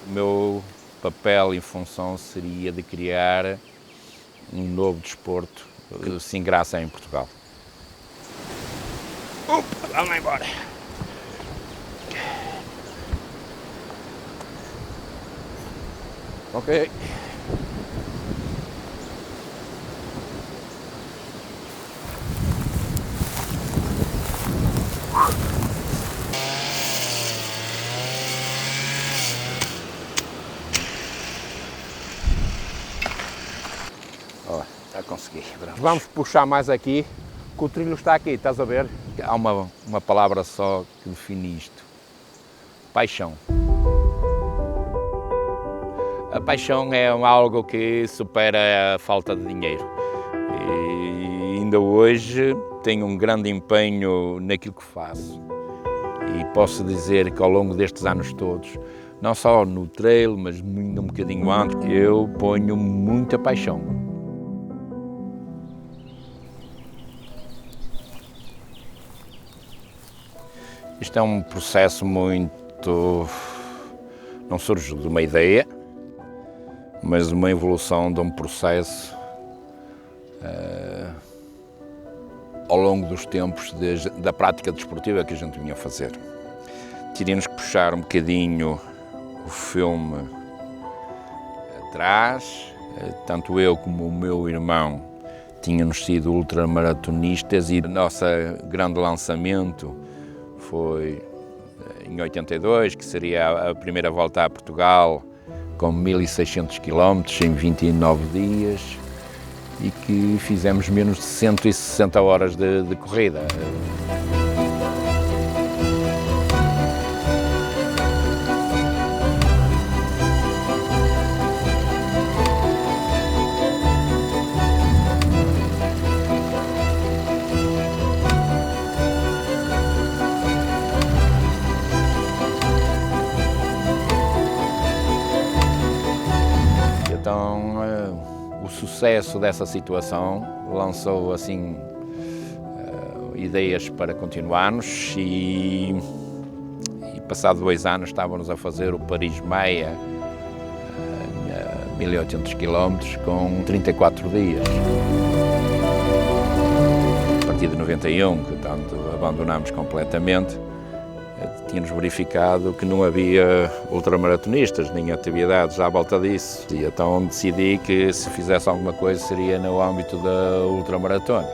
O meu papel e função seria de criar um novo desporto que se engraça em Portugal. Opa, vamos lá embora. Ok. Ó, já consegui. Vamos puxar mais aqui, que o trilho está aqui, estás a ver? Há uma palavra só que define isto: paixão. A paixão é algo que supera a falta de dinheiro. E ainda hoje tenho um grande empenho naquilo que faço. E posso dizer que ao longo destes anos todos, não só no trail, mas ainda um bocadinho antes, eu ponho muita paixão. Isto é um processo muito... não surge de uma ideia, mas uma evolução de um processo ao longo dos tempos da prática desportiva que a gente vinha a fazer. Teríamos que puxar um bocadinho o filme atrás, tanto eu como o meu irmão tínhamos sido ultramaratonistas e o nosso grande lançamento foi em 82, que seria a primeira volta a Portugal, com 1.600 km em 29 dias e que fizemos menos de 160 horas de corrida. Então, o sucesso dessa situação lançou assim ideias para continuarmos e passado 2 anos estávamos a fazer o Paris-Meia, 1.800 km com 34 dias. A partir de 91, que tanto abandonámos completamente, tínhamos verificado que não havia ultramaratonistas, nem atividades à volta disso. E então decidi que se fizesse alguma coisa seria no âmbito da ultramaratona.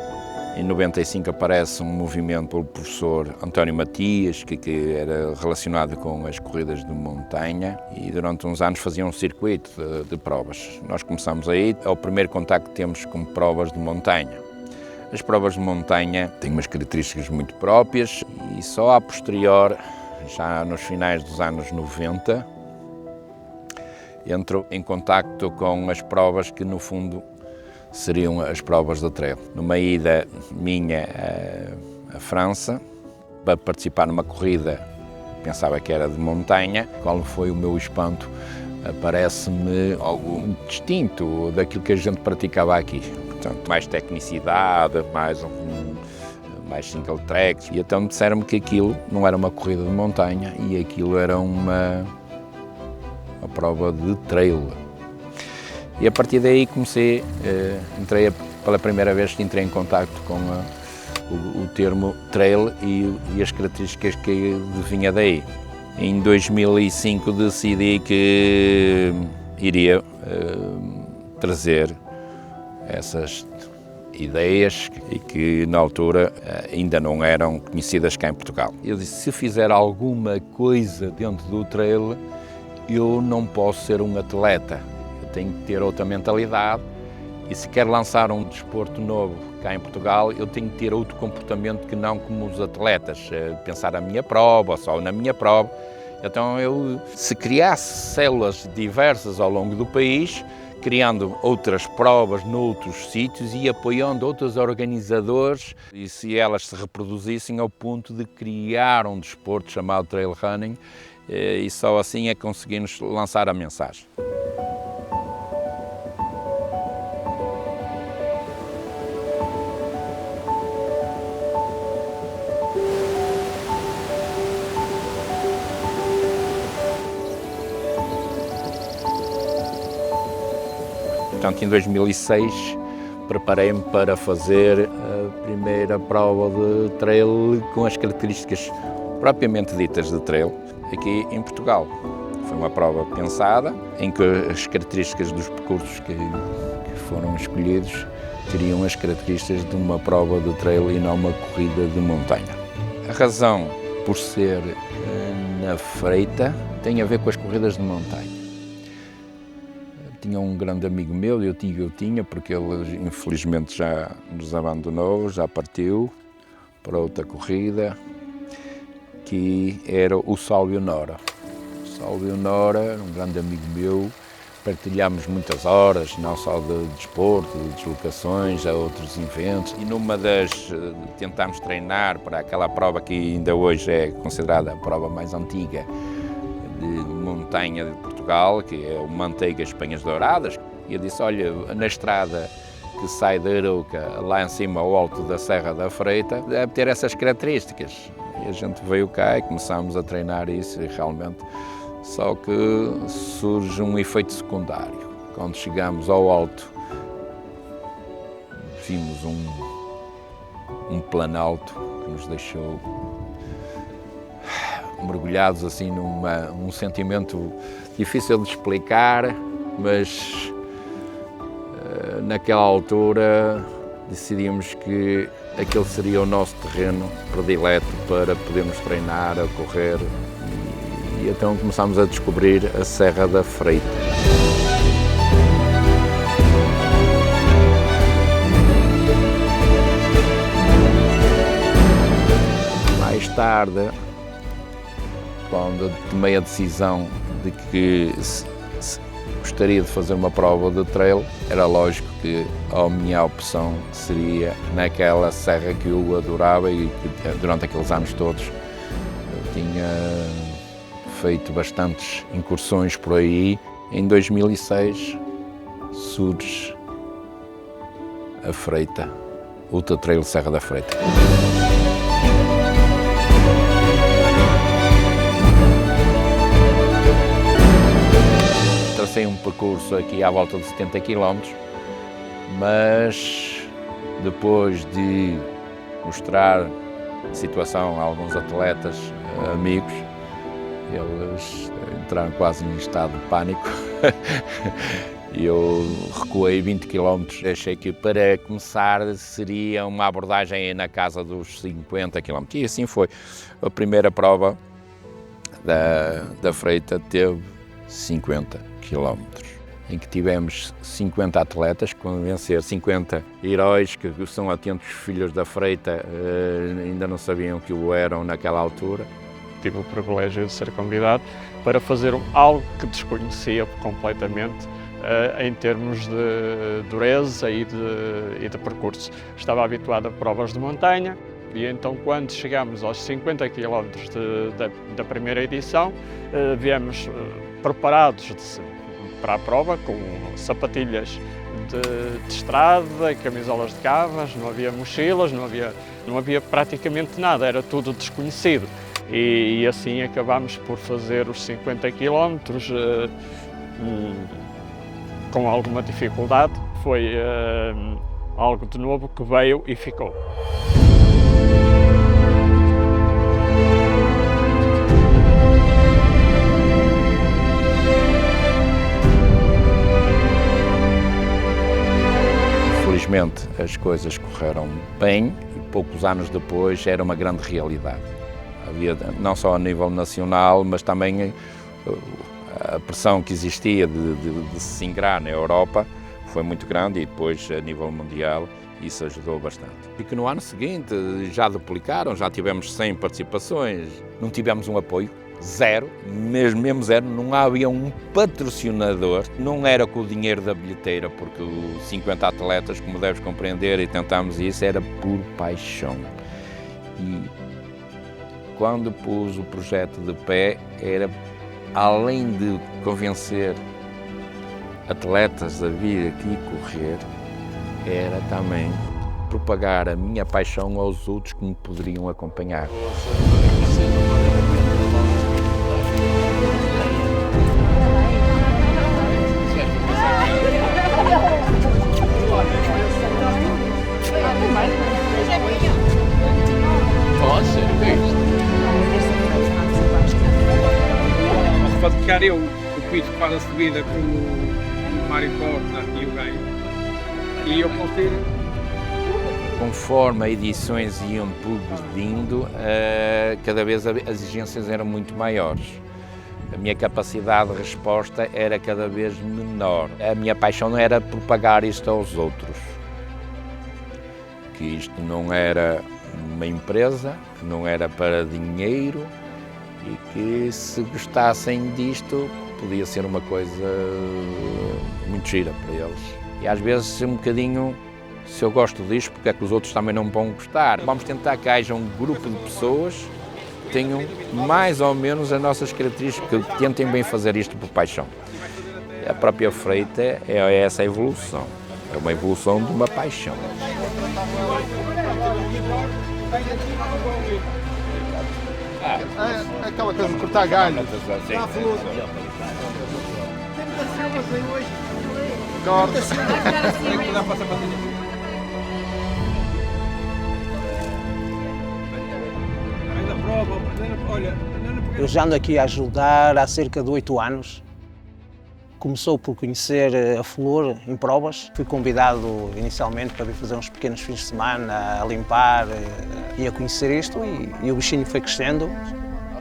Em 95 aparece um movimento pelo professor António Matias, que era relacionado com as corridas de montanha e durante uns anos fazia um circuito de provas. Nós começamos aí, é o primeiro contacto que temos com provas de montanha. As provas de montanha têm umas características muito próprias e só a posterior, já nos finais dos anos 90, entro em contacto com as provas que no fundo seriam as provas de trail. Numa ida minha à França, para participar numa corrida, pensava que era de montanha, qual foi o meu espanto? Parece-me algo distinto daquilo que a gente praticava aqui. Portanto, mais tecnicidade, mais single tracks. E então disseram-me que aquilo não era uma corrida de montanha e aquilo era uma prova de trail. E a partir daí pela primeira vez entrei em contacto com o termo trail e as características que vinha daí. Em 2005 decidi que iria trazer essas ideias e que na altura ainda não eram conhecidas cá em Portugal. Eu disse, se fizer alguma coisa dentro do trail, eu não posso ser um atleta, eu tenho que ter outra mentalidade e se quero lançar um desporto novo cá em Portugal, eu tenho que ter outro comportamento que não como os atletas, pensar a minha prova, só na minha prova. Então se criasse células diversas ao longo do país, criando outras provas noutros sítios e apoiando outros organizadores e se elas se reproduzissem ao ponto de criar um desporto chamado trail running e só assim é que conseguimos lançar a mensagem. portanto, em 2006, preparei-me para fazer a primeira prova de trail com as características propriamente ditas de trail aqui em Portugal. Foi uma prova pensada, em que as características dos percursos que foram escolhidos teriam as características de uma prova de trail e não uma corrida de montanha. A razão por ser na Freita tem a ver com as corridas de montanha. Tinha um grande amigo meu, eu tinha, porque ele infelizmente já nos abandonou, já partiu para outra corrida, que era o Sálvio Nora. O Sálvio Nora, um grande amigo meu, partilhámos muitas horas, não só de desporto, de deslocações, a outros eventos, e numa das tentámos treinar para aquela prova que ainda hoje é considerada a prova mais antiga de montanha de Portugal, que é o Manteigas Penhas Douradas, e eu disse, olha, na estrada que sai da Arouca, lá em cima ao alto da Serra da Freita, deve ter essas características. E a gente veio cá e começámos a treinar isso, e realmente, só que surge um efeito secundário. Quando chegamos ao alto, vimos um planalto que nos deixou mergulhados assim num sentimento difícil de explicar, mas naquela altura decidimos que aquele seria o nosso terreno predileto para podermos treinar, a correr, e então começámos a descobrir a Serra da Freita. Mais tarde, quando tomei a decisão de que gostaria de fazer uma prova de trail, era lógico que a minha opção seria naquela serra que eu adorava e que durante aqueles anos todos eu tinha feito bastantes incursões por aí. Em 2006 surge a Freita, Ultra Trail Serra da Freita. Tracei um percurso aqui à volta de 70 km, mas depois de mostrar a situação a alguns atletas amigos, eles entraram quase em estado de pânico e eu recuei 20 km. Achei que para começar seria uma abordagem na casa dos 50 km e assim foi. A primeira prova da Freita teve 50 km, em que tivemos 50 atletas, convencer 50 heróis que são atentos filhos da Freita, ainda não sabiam que o eram naquela altura. Tive o privilégio de ser convidado para fazer algo que desconhecia completamente em termos de dureza e de percurso. Estava habituado a provas de montanha e então quando chegámos aos 50 km da primeira edição, viemos preparados para a prova com sapatilhas de estrada, camisolas de cavas, não havia mochilas, não havia praticamente nada, era tudo desconhecido. E assim acabámos por fazer os 50 km com alguma dificuldade. Foi algo de novo que veio e ficou. Felizmente as coisas correram bem e poucos anos depois era uma grande realidade. Havia não só a nível nacional, mas também a pressão que existia de se ingrar na Europa foi muito grande e depois a nível mundial isso ajudou bastante. E que no ano seguinte já duplicaram, já tivemos 100 participações, não tivemos um apoio, zero, mesmo zero, não havia um patrocinador, não era com o dinheiro da bilheteira, porque os 50 atletas, como deves compreender, e tentámos isso, era por paixão. E quando pus o projeto de pé, era além de convencer atletas a vir aqui correr, era também propagar a minha paixão aos outros que me poderiam acompanhar. para ficar eu, o piso que faz a subida com o Mário Costa e o Gaio. E eu consigo. Conforme as edições iam progredindo, cada vez as exigências eram muito maiores. A minha capacidade de resposta era cada vez menor. A minha paixão não era propagar isto aos outros. Que isto não era uma empresa, que não era para dinheiro e que se gostassem disto podia ser uma coisa muito gira para eles. E às vezes um bocadinho, se eu gosto disto, porque é que os outros também não vão gostar? Vamos tentar que haja um grupo de pessoas que tenham mais ou menos as nossas características, que tentem bem fazer isto por paixão. A própria freita é essa evolução, é uma evolução de uma paixão. É aquela coisa de cortar galho. Corta. Eu já ando aqui a ajudar há cerca de 8 anos. Começou por conhecer a flor em provas. Fui convidado inicialmente para vir fazer uns pequenos fins de semana, a limpar e a conhecer isto, e o bichinho foi crescendo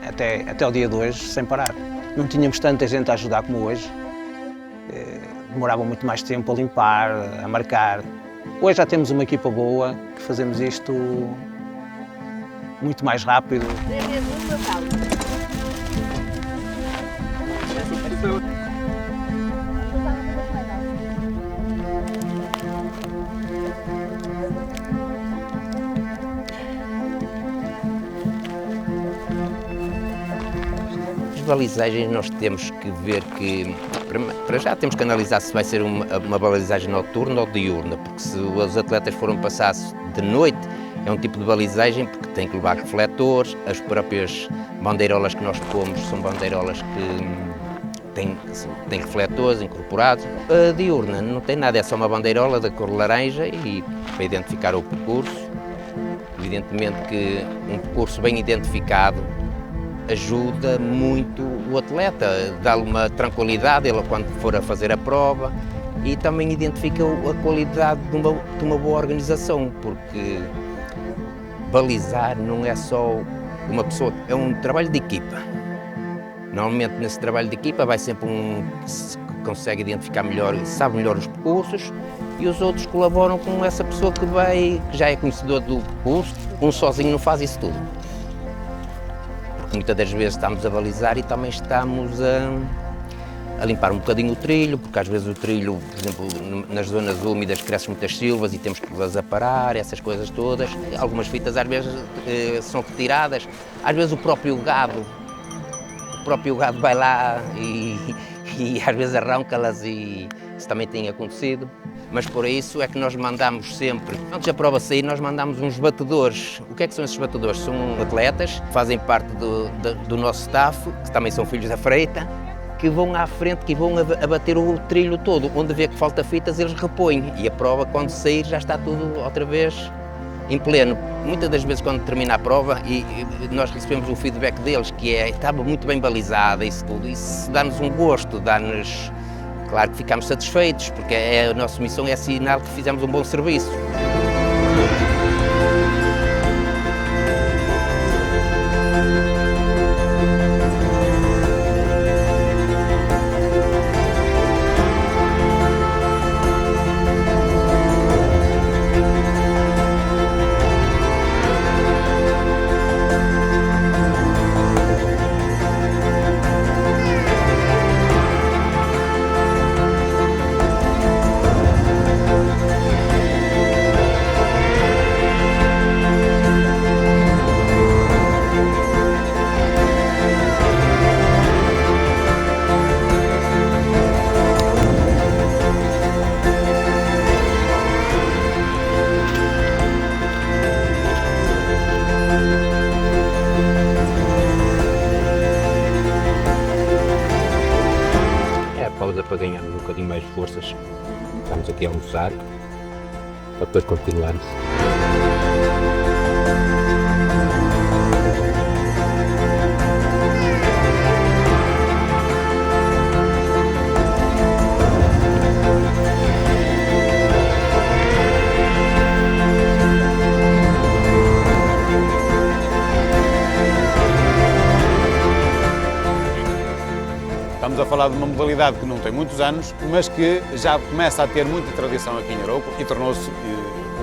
até o dia de hoje, sem parar. Não tínhamos tanta gente a ajudar como hoje. Demorava muito mais tempo a limpar, a marcar. Hoje já temos uma equipa boa, que fazemos isto muito mais rápido. As balizagens nós temos que ver que, para já temos que analisar se vai ser uma balizagem noturna ou diurna, porque se os atletas foram passar de noite, é um tipo de balizagem porque tem que levar refletores, as próprias bandeirolas que nós pomos são bandeirolas que têm refletores incorporados. A diurna não tem nada, é só uma bandeirola da cor laranja e para identificar o percurso. Evidentemente que um percurso bem identificado ajuda muito o atleta, dá-lhe uma tranquilidade ele quando for a fazer a prova, e também identifica a qualidade de uma boa organização, porque balizar não é só uma pessoa, é um trabalho de equipa. Normalmente nesse trabalho de equipa vai sempre um que consegue identificar melhor, sabe melhor os percursos, e os outros colaboram com essa pessoa que já é conhecedor do percurso. Um sozinho não faz isso tudo. Muitas das vezes estamos a balizar e também estamos a limpar um bocadinho o trilho, porque às vezes o trilho, por exemplo, nas zonas úmidas crescem muitas silvas e temos que las aparar, essas coisas todas. Algumas fitas às vezes são retiradas, às vezes o próprio gado vai lá e às vezes arranca-las, e isso também tem acontecido. Mas por isso é que nós mandamos sempre, antes da prova sair, nós mandamos uns batedores. O que é que são esses batedores? São atletas que fazem parte do nosso staff, que também são filhos da freita, que vão à frente, que vão abater o trilho todo. Onde vê que falta fitas, eles repõem. E a prova, quando sair, já está tudo outra vez em pleno. Muitas das vezes, quando termina a prova, e nós recebemos o feedback deles, que estava muito bem balizada, isso tudo. Isso dá-nos um gosto, dá-nos... Claro que ficamos satisfeitos, porque a nossa missão é assinar que fizemos um bom serviço. Para ganharmos um bocadinho mais de forças. Estamos aqui a almoçar para depois continuarmos. Estamos a falar de uma modalidade que não tem muitos anos, mas que já começa a ter muita tradição aqui em Arouca e tornou-se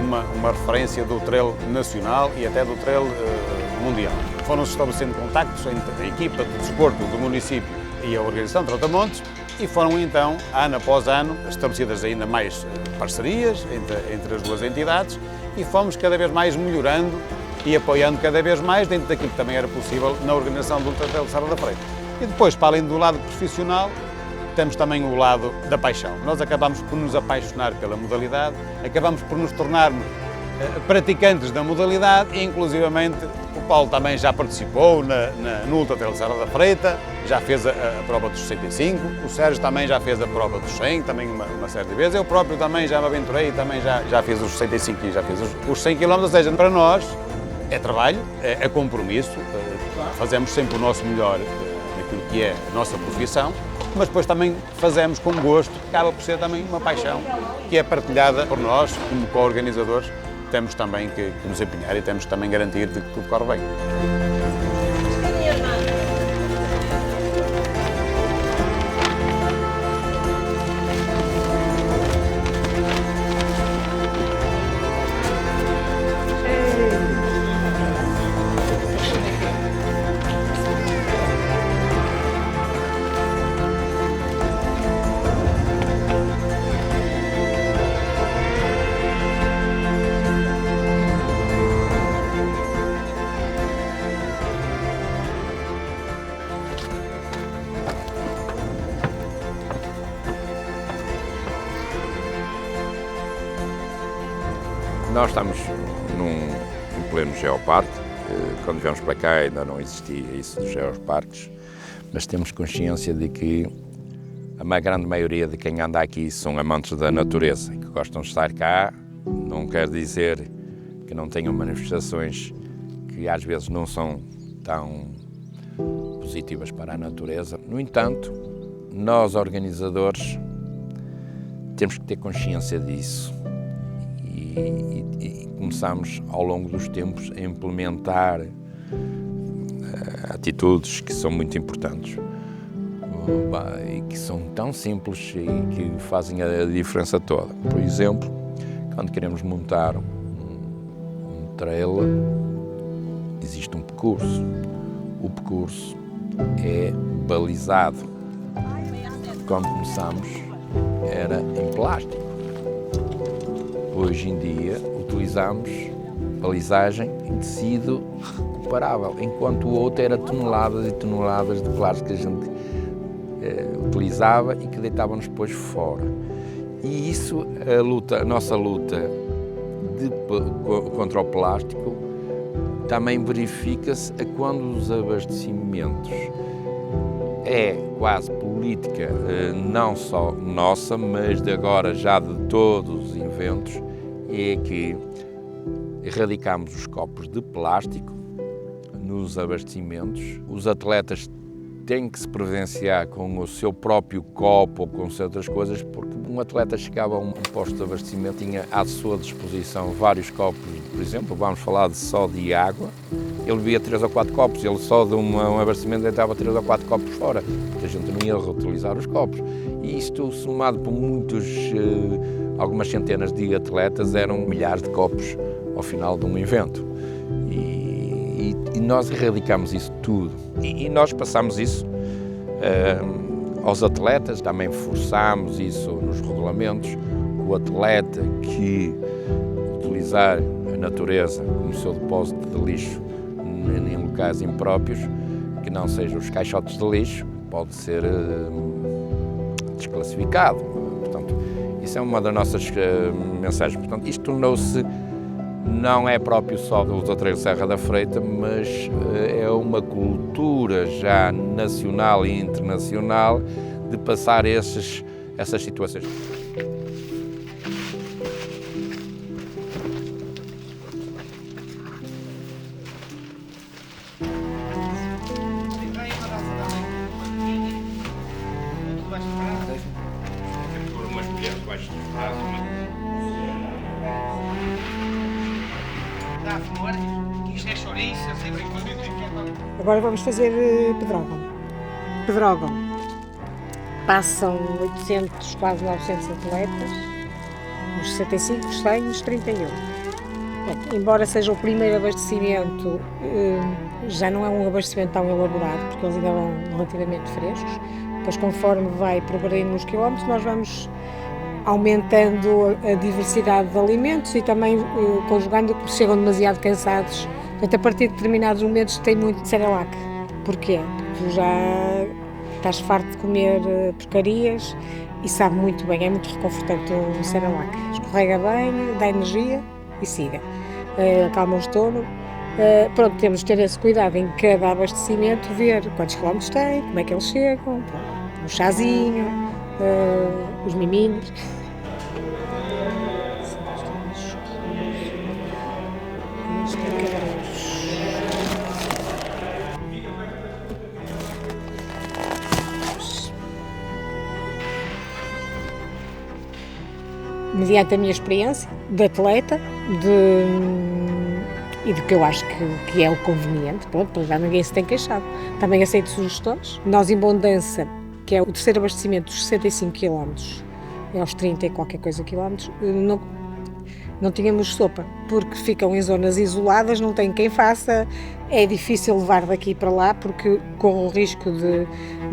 uma referência do trail nacional e até do trail mundial. Foram-se estabelecendo contactos entre a equipa de desporto do município e a organização de Trotamontes e foram então, ano após ano, estabelecidas ainda mais parcerias entre as duas entidades e fomos cada vez mais melhorando e apoiando cada vez mais dentro daquilo que também era possível na organização do Ultra Trail de Serra da Freita. E depois, para além do lado profissional, temos também o lado da paixão. Nós acabamos por nos apaixonar pela modalidade, acabamos por nos tornarmos praticantes da modalidade e, inclusivamente, o Paulo também já participou no Ultra Trail de Serra da Freita, já fez a prova dos 65, o Sérgio também já fez a prova dos 100, também uma série de vezes, eu próprio também já me aventurei e também já fiz os 65 e já fiz os 100 km, ou seja, para nós é trabalho, é compromisso, fazemos sempre o nosso melhor naquilo que é a nossa profissão, mas depois também fazemos com gosto, que acaba por ser também uma paixão, que é partilhada por nós, como co-organizadores, temos também que nos empenhar e temos também garantir de que tudo corre bem. Nós estamos em pleno geoparque. Quando viemos para cá ainda não existia isso dos geoparques, mas temos consciência de que a grande maioria de quem anda aqui são amantes da natureza e que gostam de estar cá. Não quer dizer que não tenham manifestações que às vezes não são tão positivas para a natureza. No entanto, nós organizadores temos que ter consciência disso. E começamos ao longo dos tempos a implementar atitudes que são muito importantes e que são tão simples e que fazem a diferença toda. Por exemplo, quando queremos montar um trail, existe um percurso. O percurso é balizado. Quando começamos era em plástico. Hoje em dia utilizamos balizagem em tecido recuperável, enquanto o outro era toneladas e toneladas de plástico que a gente utilizava e que deitávamos depois fora. E isso, a nossa luta contra o plástico também verifica-se a quando os abastecimentos é quase política, não só nossa, mas de agora já de todos os eventos, é que erradicamos os copos de plástico nos abastecimentos. Os atletas têm que se prevenciar com o seu próprio copo ou com outras coisas, porque um atleta chegava a um posto de abastecimento, tinha à sua disposição vários copos, por exemplo, vamos falar só de água, ele bebia 3 ou 4 copos, ele só de um abastecimento deitava 3 ou 4 copos fora, porque a gente não ia reutilizar os copos. E isto, somado por algumas centenas de atletas, eram milhares de copos ao final de um evento. E nós erradicamos isso tudo. E nós passamos isso aos atletas, também forçámos isso nos regulamentos. O atleta que utilizar a natureza como seu depósito de lixo em locais impróprios, que não sejam os caixotes de lixo, pode ser desclassificado. Portanto, isso é uma das nossas mensagens. Portanto, isto tornou-se, não é próprio só do Ultra Trail Serra da Freita, mas é uma cultura já nacional e internacional de passar essas situações. Agora vamos fazer pedrógão. passam 800, quase 900 atletas, os 65, os 100 e os 31. Bom, embora seja o primeiro abastecimento, já não é um abastecimento tão elaborado, porque eles ainda vão relativamente frescos. Depois, conforme vai progredindo nos quilómetros, nós vamos aumentando a diversidade de alimentos e também conjugando que chegam demasiado cansados. Portanto, a partir de determinados momentos tem muito Cerelac. Porquê? Tu já estás farto de comer porcarias e sabe muito bem, é muito reconfortante o Cerelac. Escorrega bem, dá energia e siga. Acalma o estômago. Pronto, temos de ter esse cuidado em cada abastecimento, ver quantos quilómetros tem, como é que eles chegam, um chazinho, os miminhos. Mediante a minha experiência de atleta e do que eu acho que é o conveniente, pronto, para já ninguém se tem queixado. Também aceito sugestões. Nós, em Bondança, que é o terceiro abastecimento dos 65 km, é aos 30 e qualquer coisa quilómetros, não tínhamos sopa, porque ficam em zonas isoladas, não tem quem faça, é difícil levar daqui para lá, porque corre o risco de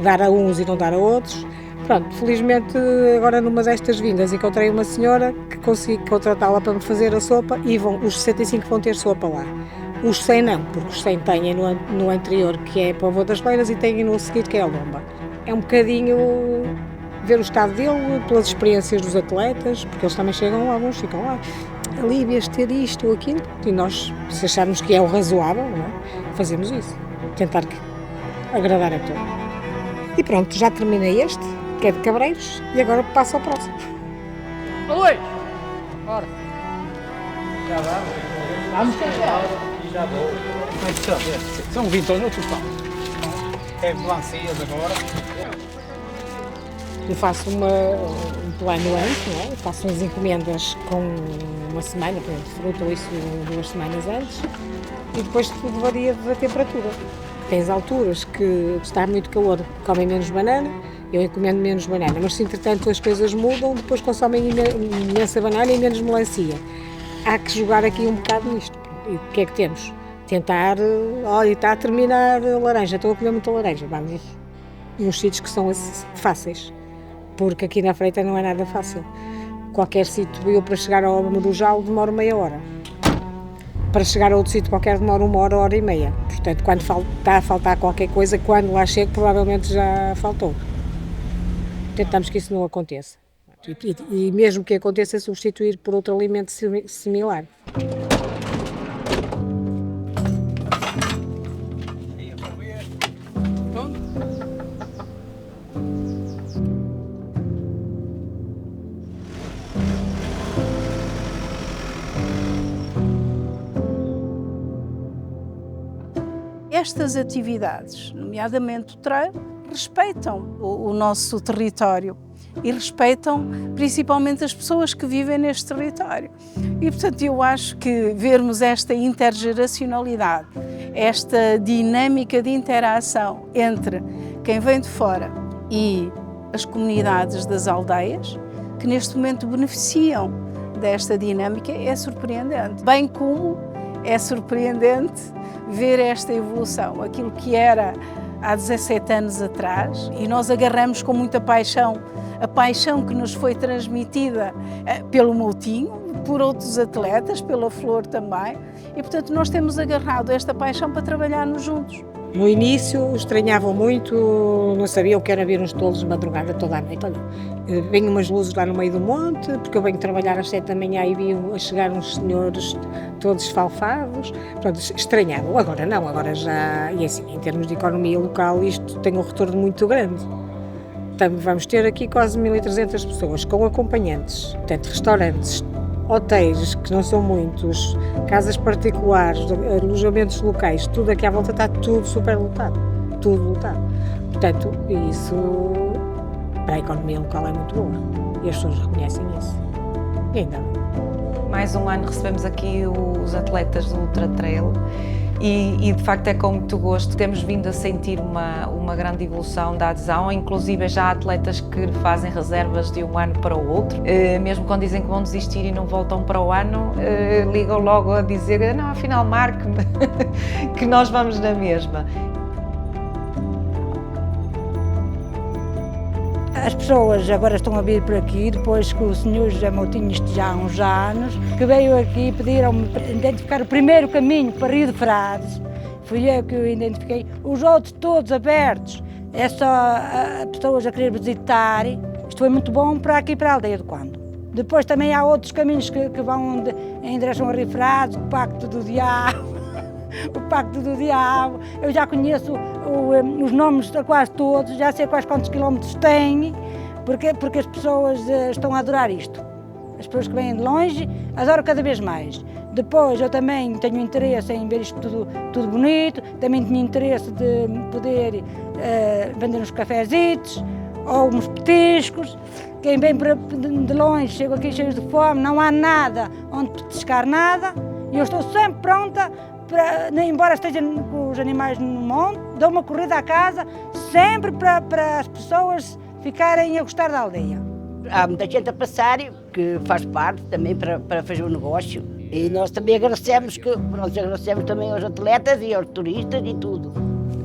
dar a uns e não dar a outros. Pronto, felizmente agora numa destas vindas encontrei uma senhora que consegui contratá-la para me fazer a sopa e os 65 vão ter sopa lá. Os 100 não, porque os 100 têm no anterior, que é Póvoa das Feiras, e têm no seguinte, que é a Lomba. É um bocadinho ver o estado dele, pelas experiências dos atletas, porque eles também chegam, alguns ficam lá. Ali, devias ter isto ou aquilo, e nós, se acharmos que é o razoável, não é? Fazemos isso. Tentar agradar a todos. E pronto, já terminei este, que é de Cabreiros, e agora passo ao próximo. Luís! Bora! Já dá? Vamos já vou. São 20 anos, outros pão. É melancias agora. Eu faço um plano antes, não é? Eu faço umas encomendas com uma semana, por exemplo, fruta ou isso 2 semanas antes, e depois tudo varia da temperatura. Tens alturas que está muito calor, comem menos banana, eu encomendo menos banana, mas se entretanto as coisas mudam, depois consomem imensa banana e menos melancia. Há que jogar aqui um bocado nisto. E o que é que temos? Tentar, olha, está a terminar a laranja, estou a comer muita laranja, vamos nos sítios que são fáceis, porque aqui na Freita não é nada fácil. Qualquer sítio, eu para chegar ao Marujal demoro meia hora. Para chegar a outro sítio qualquer demora 1 hora, 1 hora e meia. Portanto, quando está a faltar qualquer coisa, quando lá chego, provavelmente já faltou. Tentamos que isso não aconteça. E mesmo que aconteça, substituir por outro alimento similar. Estas atividades, nomeadamente o trail, respeitam o nosso território e respeitam principalmente as pessoas que vivem neste território. E, portanto, eu acho que vermos esta intergeracionalidade, esta dinâmica de interação entre quem vem de fora e as comunidades das aldeias, que neste momento beneficiam desta dinâmica, é surpreendente. Bem como é surpreendente ver esta evolução, aquilo que era há 17 anos atrás, e nós agarramos com muita paixão, a paixão que nos foi transmitida pelo Moutinho, por outros atletas, pela Flor também, e portanto nós temos agarrado esta paixão para trabalharmos juntos. No início estranhavam muito, não sabiam o que era ver uns tolos de madrugada toda a noite. Olha, venho umas luzes lá no meio do monte, porque eu venho trabalhar às 7 da manhã e vi a chegar uns senhores todos esfalfados. Pronto, estranhavam. Agora não, agora já, e assim, em termos de economia local, isto tem um retorno muito grande. Então, vamos ter aqui quase 1.300 pessoas, com acompanhantes, portanto, restaurantes, hotéis, que não são muitos, casas particulares, alojamentos locais, tudo aqui à volta está tudo super lotado, tudo lotado. Portanto, isso para a economia local é muito boa e as pessoas reconhecem isso. E ainda bem. Mais um ano recebemos aqui os atletas do Ultra Trail e de facto é com muito gosto. Temos vindo a sentir uma grande evolução da adesão, inclusive já há atletas que fazem reservas de um ano para o outro, mesmo quando dizem que vão desistir e não voltam para o ano, ligam logo a dizer, não, afinal marque-me, que nós vamos na mesma. As pessoas agora estão a vir por aqui, depois que o senhor José Moutinho, isto já há uns anos, que veio aqui e pediram-me para identificar o primeiro caminho para Rio de Frades. Fui eu que o identifiquei. Os outros todos abertos, é só pessoas a querer visitar. Isto foi muito bom para aqui, para a aldeia do Quando. Depois também há outros caminhos que vão em direção a Rio de Frades, o Pacto do Diabo. O Pacto do Diabo, eu já conheço os nomes de quase todos, já sei quantos quilómetros tem, porque as pessoas estão a adorar isto. As pessoas que vêm de longe adoram cada vez mais. Depois eu também tenho interesse em ver isto tudo bonito, também tenho interesse de poder vender uns cafezitos ou uns petiscos. Quem vem de longe, chega aqui cheios de fome, não há nada onde petiscar nada, e eu estou sempre pronta. Embora esteja com os animais no monte, dou uma corrida à casa, sempre para as pessoas ficarem a gostar da aldeia. Há muita gente a passar, que faz parte também para fazer o negócio. E nós também agradecemos também aos atletas e aos turistas e tudo.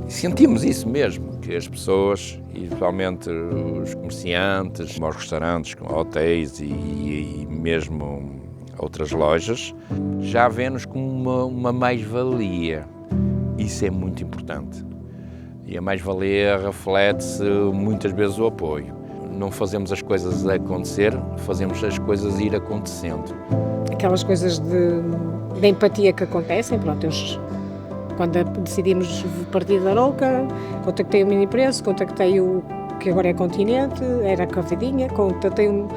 Sentimos isso mesmo, que as pessoas, e principalmente os comerciantes, os restaurantes, hotéis e mesmo outras lojas, já vê-nos como uma mais-valia. Isso é muito importante. E a mais-valia reflete-se muitas vezes o apoio. Não fazemos as coisas acontecer, fazemos as coisas ir acontecendo. Aquelas coisas de empatia que acontecem, pronto, quando decidimos partir da Arouca, contactei o Mini Preço, contactei o que agora é Continente, era a Cafedinha, contactei o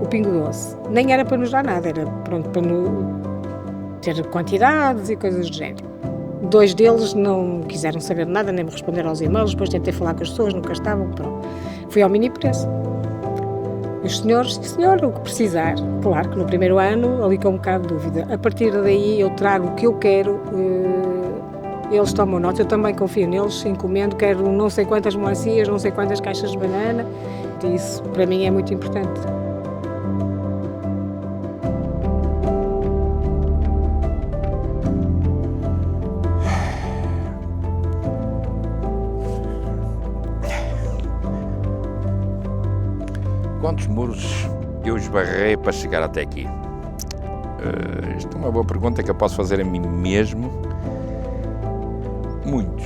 Pingo Doce. Nem era para nos dar nada, era pronto, para ter quantidades e coisas do género. 2 deles não quiseram saber de nada, nem me responderam aos e-mails, depois tentei falar com as pessoas, nunca estavam, pronto. Fui ao Mini Preço. E os senhores, senhor, o que precisar. Claro que no primeiro ano, ali com um bocado de dúvida. A partir daí eu trago o que eu quero, eles tomam nota, eu também confio neles, encomendo, quero não sei quantas melancias, não sei quantas caixas de banana. Isso para mim é muito importante. Quantos muros eu esbarrei para chegar até aqui? Esta é uma boa pergunta que eu posso fazer a mim mesmo. Muitos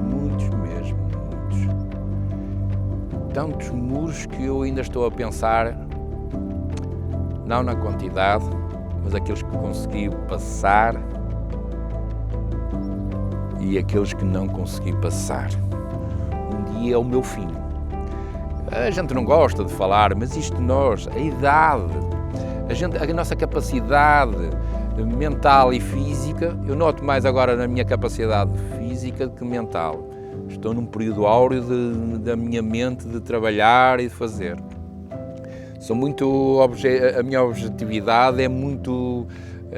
mesmo, muitos. Tantos muros que eu ainda estou a pensar, não na quantidade, mas aqueles que consegui passar e aqueles que não consegui passar. Um dia é o meu fim. A gente não gosta de falar, mas isto nós, a idade, a nossa capacidade mental e física, eu noto mais agora na minha capacidade física do que mental. Estou num período áureo da minha mente de trabalhar e de fazer. A minha objetividade é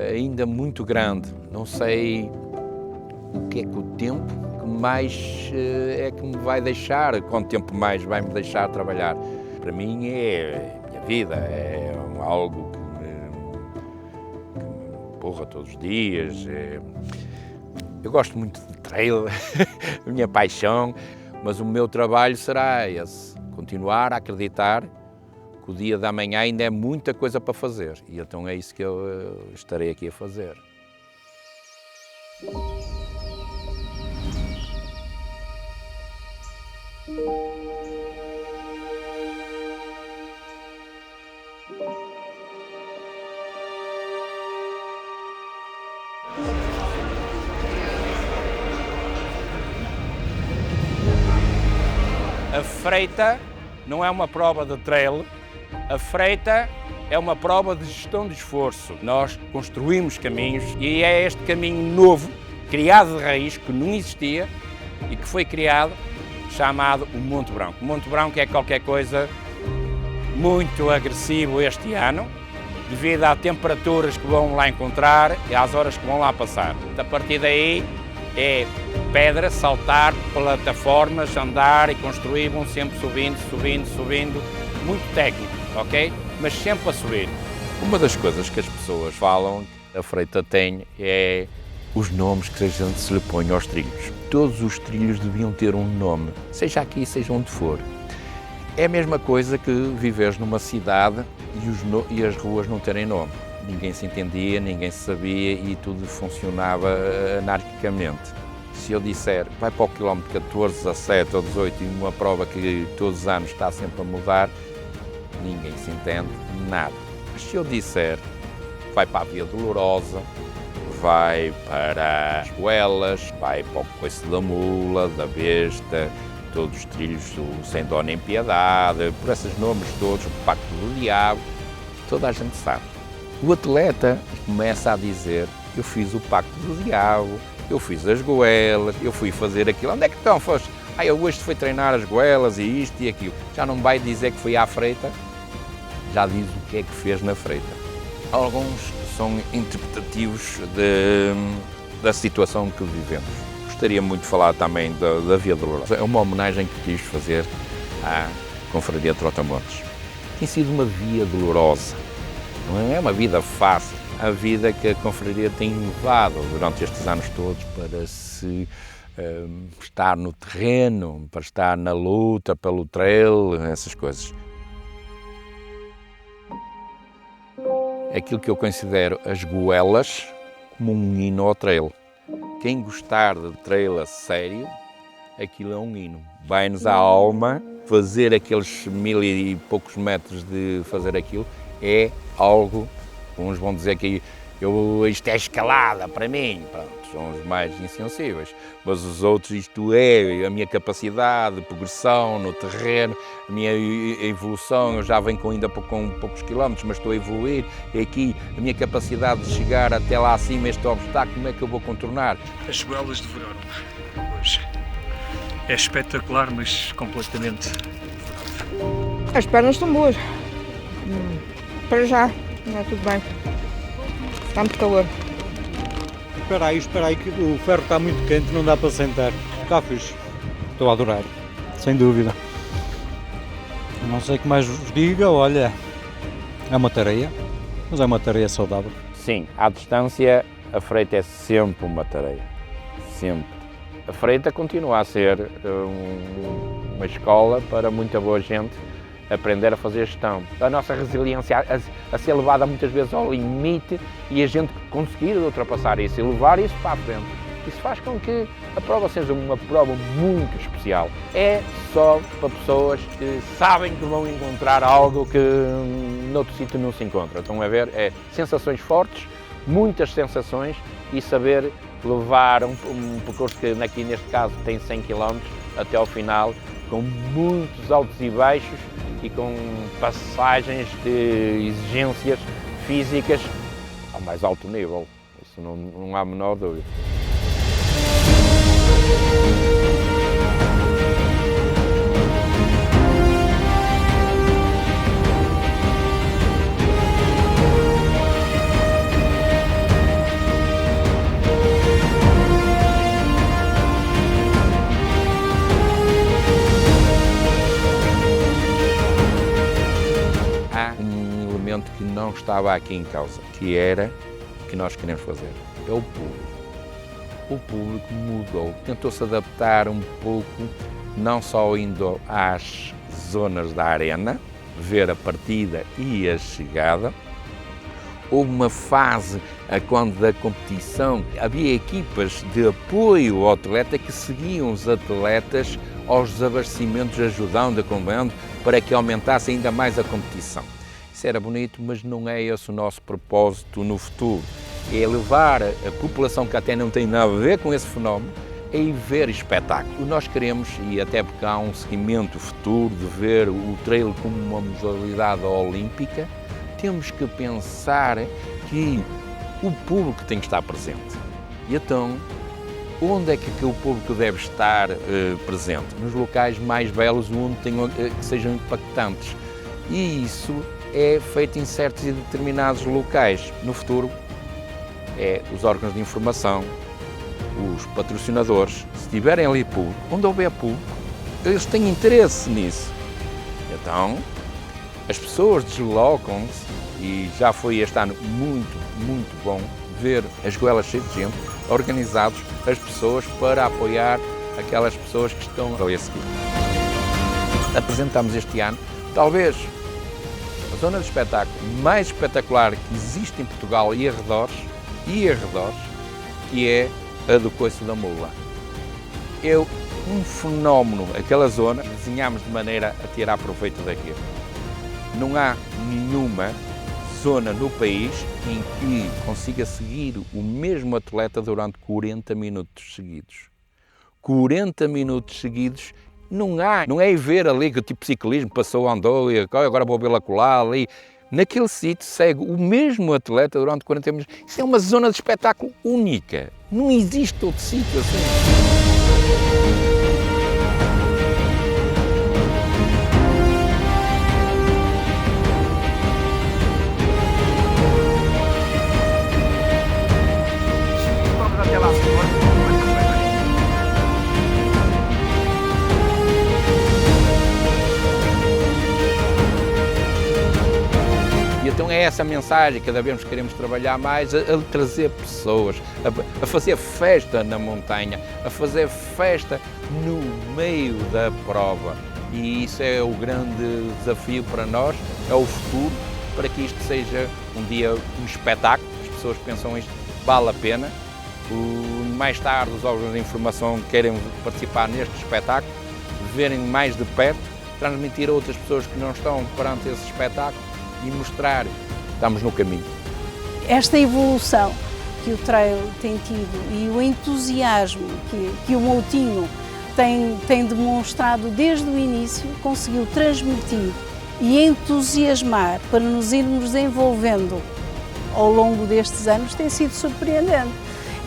ainda muito grande. Não sei o que é que o tempo mais é que me vai deixar, quanto tempo mais vai me deixar trabalhar. Para mim é a minha vida, é algo que me empurra todos os dias. Eu gosto muito de trail, a minha paixão, mas o meu trabalho será esse, continuar a acreditar que o dia da manhã ainda é muita coisa para fazer, e então é isso que eu estarei aqui a fazer. A freita não é uma prova de trail, a freita é uma prova de gestão de esforço. Nós construímos caminhos e é este caminho novo, criado de raiz, que não existia e que foi criado, chamado o Monte Branco. O Monte Branco é qualquer coisa muito agressivo este ano, devido às temperaturas que vão lá encontrar e às horas que vão lá passar. A partir daí é pedra, saltar, plataformas, andar e construir, vão sempre subindo, subindo, subindo, muito técnico, ok? Mas sempre a subir. Uma das coisas que as pessoas falam, a freita tem, é os nomes que a gente se lhe põe aos trilhos. Todos os trilhos deviam ter um nome, seja aqui, seja onde for. É a mesma coisa que viveres numa cidade e as ruas não terem nome. Ninguém se entendia, ninguém se sabia e tudo funcionava anarquicamente. Se eu disser, vai para o quilómetro 14, 17 ou 18 e uma prova que todos os anos está sempre a mudar, ninguém se entende nada. Mas se eu disser, vai para a Via Dolorosa, vai para as Goelas, vai para o Coice da Mula, da Besta, todos os trilhos do Sem Dó nem Piedade, por esses nomes todos, o Pacto do Diabo, toda a gente sabe. O atleta começa a dizer, eu fiz o Pacto do Diabo, eu fiz as Goelas, eu fui fazer aquilo. Onde é que estão? Foste? Eu hoje fui treinar as Goelas e isto e aquilo. Já não vai dizer que foi à freita, já diz o que é que fez na freita. Alguns são interpretativos da situação que vivemos. Gostaria muito de falar também da Via Dolorosa. É uma homenagem que quis fazer à Confraria de Trotamontes. Tem sido uma via dolorosa, não é uma vida fácil. A vida que a Confraria tem levado durante estes anos todos para se estar no terreno, para estar na luta pelo trail, essas coisas. Aquilo que eu considero as Goelas como um hino ao trail. Quem gostar de trail a sério, aquilo é um hino. Vai-nos à alma, fazer aqueles 1000 e poucos metros de fazer aquilo é algo, uns vão dizer que isto é escalada para mim, pronto, são os mais insensíveis, mas os outros isto é a minha capacidade de progressão no terreno, a minha evolução, eu já venho ainda com poucos quilómetros, mas estou a evoluir, e aqui a minha capacidade de chegar até lá acima, este obstáculo, como é que eu vou contornar? As Goelas devoraram-me hoje. É espetacular, mas completamente devorável. As pernas estão boas. Para já, não é tudo bem. Está muito calor. Espera aí que o ferro está muito quente, não dá para sentar. Está fixe. Estou a adorar, sem dúvida. Não sei o que mais vos diga, olha, é uma tarefa, mas é uma tarefa saudável. Sim, à distância a freita é sempre uma tarefa, sempre. A freita continua a ser uma escola para muita boa gente aprender a fazer gestão. A nossa resiliência a ser levada muitas vezes ao limite e a gente conseguir ultrapassar isso e levar isso para a frente. Isso faz com que a prova seja uma prova muito especial. É só para pessoas que sabem que vão encontrar algo que noutro sítio não se encontra. Estão a ver? É sensações fortes, muitas sensações e saber levar um percurso que aqui neste caso tem 100 km até ao final, com muitos altos e baixos e com passagens de exigências físicas ao mais alto nível. Isso não há a menor dúvida. Que não estava aqui em causa, que era o que nós queremos fazer, é o público. O público mudou, tentou-se adaptar um pouco, não só indo às zonas da arena, ver a partida e a chegada. Houve uma fase quando da competição havia equipas de apoio ao atleta que seguiam os atletas aos desabastecimentos, ajudando, acompanhando, para que aumentasse ainda mais a competição. Isso era bonito, mas não é esse o nosso propósito no futuro. É levar a população que até não tem nada a ver com esse fenómeno a ir ver espetáculo. Nós queremos, e até porque há um seguimento futuro de ver o trail como uma modalidade olímpica, temos que pensar que o público tem que estar presente. E então, onde é que o público deve estar presente? Nos locais mais belos, onde que sejam impactantes. E isso é feito em certos e determinados locais. No futuro, os órgãos de informação, os patrocinadores, se tiverem ali público, onde houver público, eles têm interesse nisso. Então, as pessoas deslocam-se e já foi este ano muito bom ver as goelas cheias de gente, organizados as pessoas para apoiar aquelas pessoas que estão ali a seguir. Apresentamos este ano, talvez, a zona de espetáculo mais espetacular que existe em Portugal e arredores, que é a do Coice da Mula. É um fenómeno, aquela zona, desenhámos de maneira a tirar proveito daquilo. Não há nenhuma zona no país em que consiga seguir o mesmo atleta durante 40 minutos seguidos. 40 minutos seguidos não é ver ali que o tipo de ciclismo passou, andou e agora vou vê-la colar ali. Naquele sítio segue o mesmo atleta durante 40 minutos. Isso é uma zona de espetáculo única. Não existe outro sítio assim. Então é essa mensagem, cada vez que queremos trabalhar mais, a trazer pessoas, a fazer festa na montanha, a fazer festa no meio da prova. E isso é o grande desafio para nós, é o futuro, para que isto seja um dia um espetáculo, as pessoas pensam isto vale a pena. Mais tarde os órgãos de informação querem participar neste espetáculo, verem mais de perto, transmitir a outras pessoas que não estão perante esse espetáculo e mostrar que estamos no caminho. Esta evolução que o trail tem tido e o entusiasmo que o Moutinho tem demonstrado desde o início, conseguiu transmitir e entusiasmar para nos irmos desenvolvendo ao longo destes anos, tem sido surpreendente.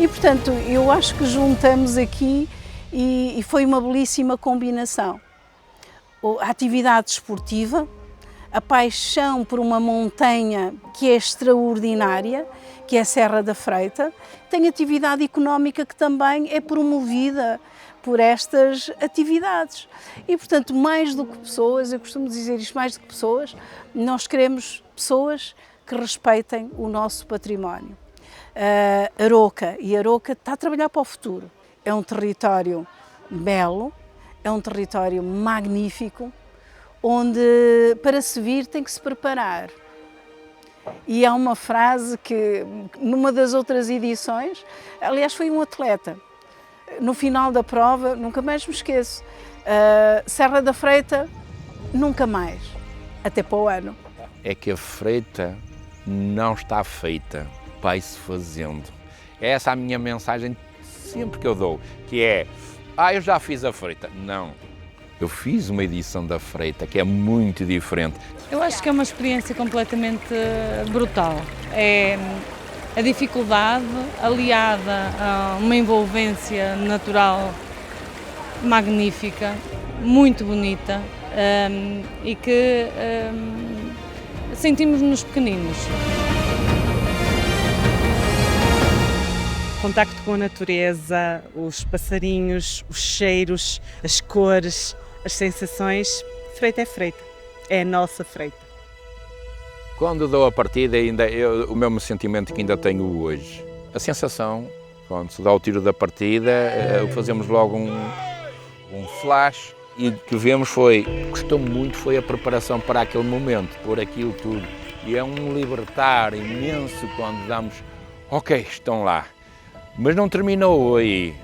E, portanto, eu acho que juntamos aqui e foi uma belíssima combinação. A atividade esportiva, a paixão por uma montanha que é extraordinária, que é a Serra da Freita, tem atividade económica que também é promovida por estas atividades. E, portanto, mais do que pessoas, eu costumo dizer isto, mais do que pessoas, nós queremos pessoas que respeitem o nosso património. Aroca está a trabalhar para o futuro. É um território belo, é um território magnífico, onde para se vir tem que se preparar. E há uma frase que, numa das outras edições, aliás foi um atleta, no final da prova, nunca mais me esqueço, Serra da Freita, nunca mais, até para o ano. É que a freita não está feita, vai-se fazendo. É essa a minha mensagem sempre que eu dou, que é, eu já fiz a freita. Não. Eu fiz uma edição da freita que é muito diferente. Eu acho que é uma experiência completamente brutal. É a dificuldade aliada a uma envolvência natural magnífica, muito bonita e que sentimos-nos pequeninos. Contacto com a natureza, os passarinhos, os cheiros, as cores, as sensações. Freita é freita, é a nossa freita. Quando dou a partida, o mesmo sentimento que ainda tenho hoje. A sensação, quando se dá o tiro da partida, fazemos logo um flash e o que vemos gostou muito, foi a preparação para aquele momento, por aquilo tudo. E é um libertar imenso quando damos, ok, estão lá. Mas não terminou aí,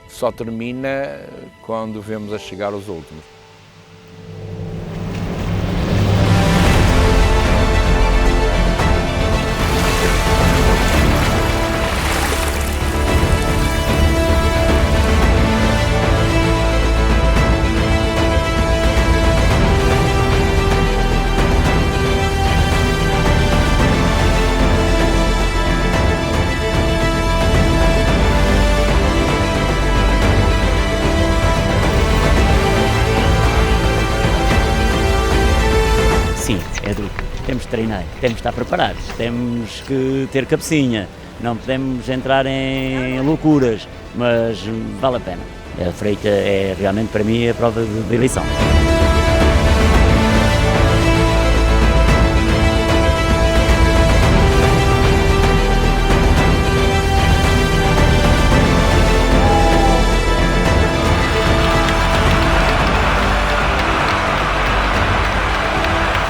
só termina quando vemos a chegar os últimos. treinar, temos que estar preparados, temos que ter cabecinha, não podemos entrar em loucuras, mas vale a pena. A freita é realmente para mim a prova de eleição.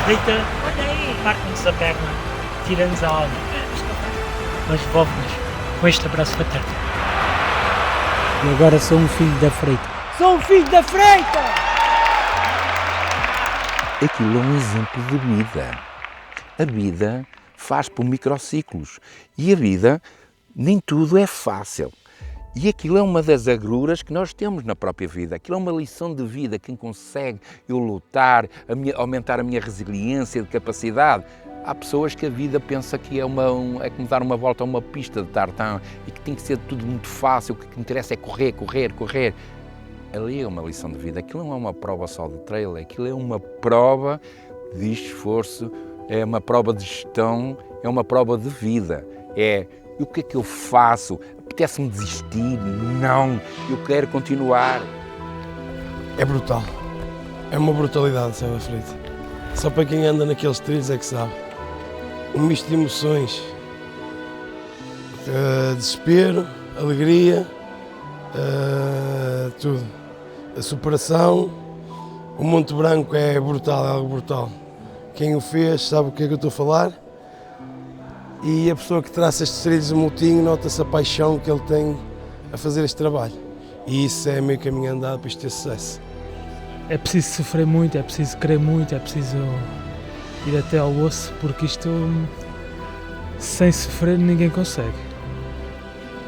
Freita, parte-nos a perna, tira-nos a alma, mas devolve-nos com este abraço fraterno. E agora sou um filho da freita. Sou um filho da freita! Aquilo é um exemplo de vida. A vida faz por microciclos e a vida nem tudo é fácil. E aquilo é uma das agruras que nós temos na própria vida. Aquilo é uma lição de vida. Quem consegue eu lutar, aumentar a minha resiliência de capacidade. Há pessoas que a vida pensa que é como dar uma volta a uma pista de tartan e que tem que ser tudo muito fácil, o que interessa é correr, correr, correr. Ali é uma lição de vida. Aquilo não é uma prova só de trail, aquilo é uma prova de esforço, é uma prova de gestão, é uma prova de vida. É o que é que eu faço? Apetece-me desistir? Não, eu quero continuar. É brutal. É uma brutalidade, Serra Freita. Só para quem anda naqueles trilhos é que sabe. Um misto de emoções. Desespero, alegria, tudo. A superação. O Monte Branco é brutal, é algo brutal. Quem o fez sabe o que é que eu estou a falar. E a pessoa que traça estes trilhos, o Moutinho, nota-se a paixão que ele tem a fazer este trabalho. E isso é meio caminho andado para isto ter sucesso. É preciso sofrer muito, é preciso querer muito, é preciso ir até ao osso, porque isto, sem sofrer, ninguém consegue.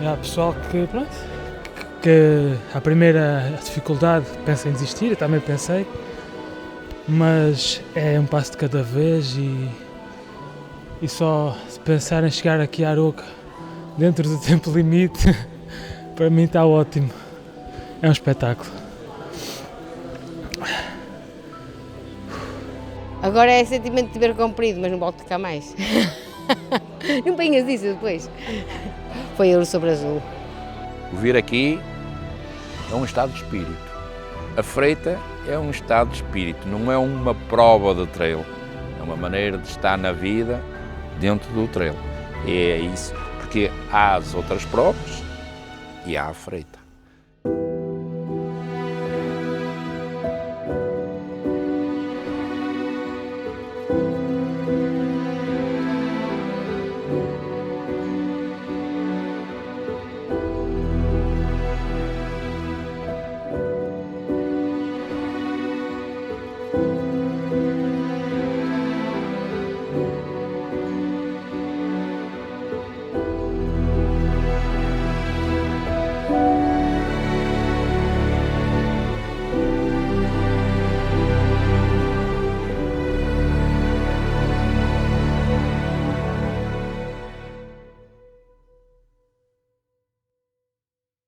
Há pessoal que à primeira dificuldade pensa em desistir, eu também pensei, mas é um passo de cada vez e só se pensar em chegar aqui à Aroca dentro do tempo limite, para mim está ótimo. É um espetáculo. Agora é sentimento de dever cumprido, mas não volto cá mais. Não venhas isso depois. Foi ouro sobre azul. O vir aqui é um estado de espírito. A freita é um estado de espírito, não é uma prova de trail. É uma maneira de estar na vida dentro do trail. E é isso, porque há as outras provas e há a freita.